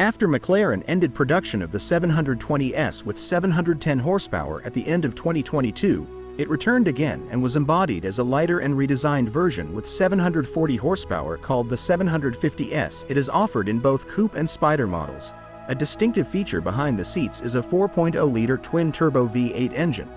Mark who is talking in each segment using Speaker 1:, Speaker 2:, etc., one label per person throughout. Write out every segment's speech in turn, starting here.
Speaker 1: After McLaren ended production of the 720S with 710 horsepower at the end of 2022, it returned again and was embodied as a lighter and redesigned version with 740 horsepower called the 750S. It is offered in both coupe and spider models. A distinctive feature behind the seats is a 4.0-liter twin-turbo V8 engine.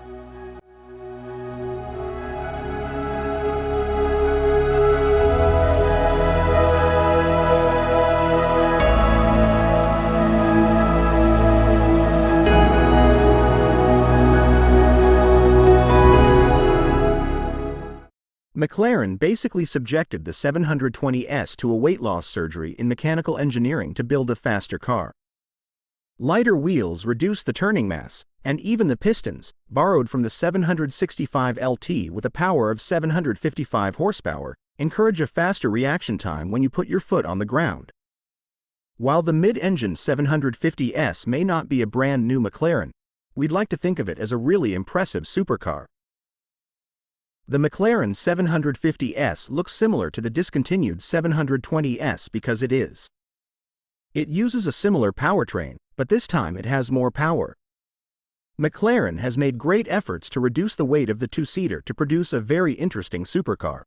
Speaker 1: McLaren basically subjected the 720S to a weight loss surgery in mechanical engineering to build a faster car. Lighter wheels reduce the turning mass, and even the pistons, borrowed from the 765 LT with a power of 755 horsepower, encourage a faster reaction time when you put your foot on the ground. While the mid-engine 750S may not be a brand new McLaren, we'd like to think of it as a really impressive supercar. The McLaren 750S looks similar to the discontinued 720S because it is. It uses a similar powertrain, but this time it has more power. McLaren has made great efforts to reduce the weight of the two-seater to produce a very interesting supercar.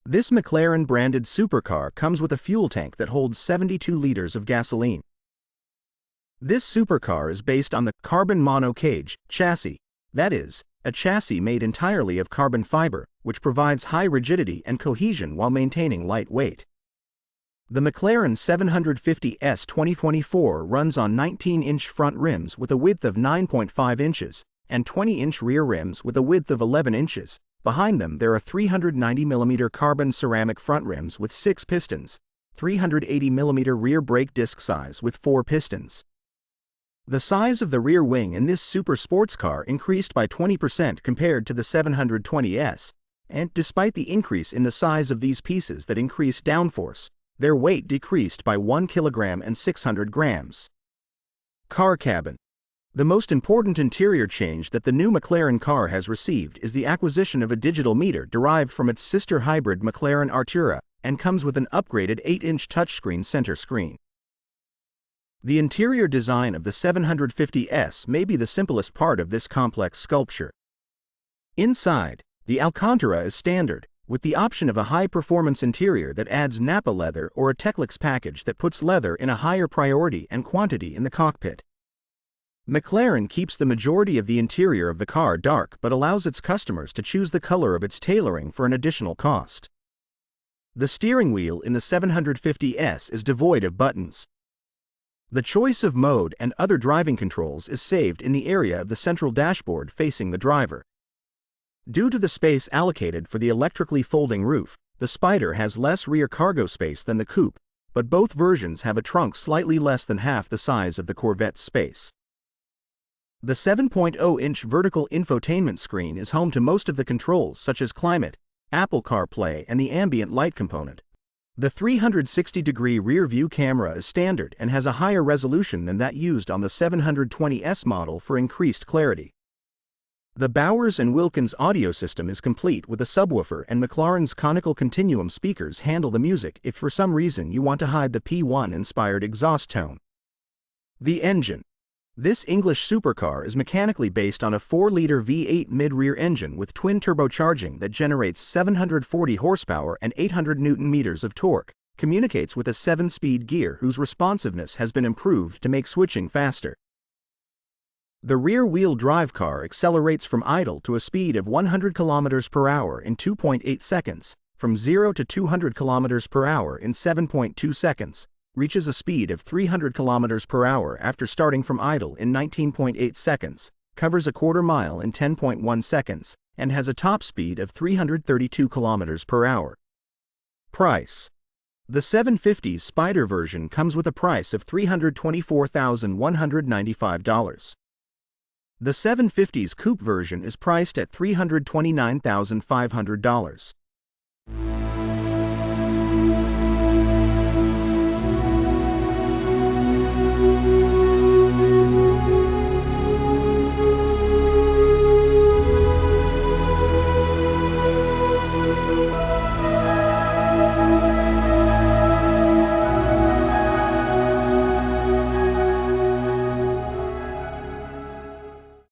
Speaker 1: This McLaren-branded supercar comes with a fuel tank that holds 72 liters of gasoline. This supercar is based on the carbon monocage chassis, that is, a chassis made entirely of carbon fiber, which provides high rigidity and cohesion while maintaining light weight. The McLaren 750S 2024 runs on 19-inch front rims with a width of 9.5 inches and 20-inch rear rims with a width of 11 inches. Behind them there are 390mm carbon ceramic front rims with 6 pistons, 380mm rear brake disc size with 4 pistons. The size of the rear wing in this super sports car increased by 20% compared to the 720S, and despite the increase in the size of these pieces that increased downforce, their weight decreased by 1 kilogram and 600 grams. Car cabin. The most important interior change that the new McLaren car has received is the acquisition of a digital meter derived from its sister hybrid McLaren Artura, and comes with an upgraded 8-inch touchscreen center screen. The interior design of the 750S may be the simplest part of this complex sculpture. Inside, the Alcantara is standard, with the option of a high-performance interior that adds Nappa leather or a Techlix package that puts leather in a higher priority and quantity in the cockpit. McLaren keeps the majority of the interior of the car dark but allows its customers to choose the color of its tailoring for an additional cost. The steering wheel in the 750S is devoid of buttons. The choice of mode and other driving controls is saved in the area of the central dashboard facing the driver. Due to the space allocated for the electrically folding roof, the Spider has less rear cargo space than the Coupe, but both versions have a trunk slightly less than half the size of the Corvette's space. The 7.0-inch vertical infotainment screen is home to most of the controls such as climate, Apple CarPlay and the ambient light component. The 360-degree rear-view camera is standard and has a higher resolution than that used on the 720S model for increased clarity. The Bowers & Wilkins audio system is complete with a subwoofer, and McLaren's conical continuum speakers handle the music if for some reason you want to hide the P1-inspired exhaust tone. The engine. This English supercar is mechanically based on a 4-liter V8 mid-rear engine with twin turbocharging that generates 740 horsepower and 800 Nm of torque, communicates with a 7-speed gear whose responsiveness has been improved to make switching faster. The rear-wheel drive car accelerates from idle to a speed of 100 km per hour in 2.8 seconds, from 0 to 200 km per hour in 7.2 seconds, reaches a speed of 300 km per hour after starting from idle in 19.8 seconds, covers a quarter mile in 10.1 seconds, and has a top speed of 332 km per hour. Price. The 750's Spider version comes with a price of $324,195. The 750's Coupe version is priced at $329,500.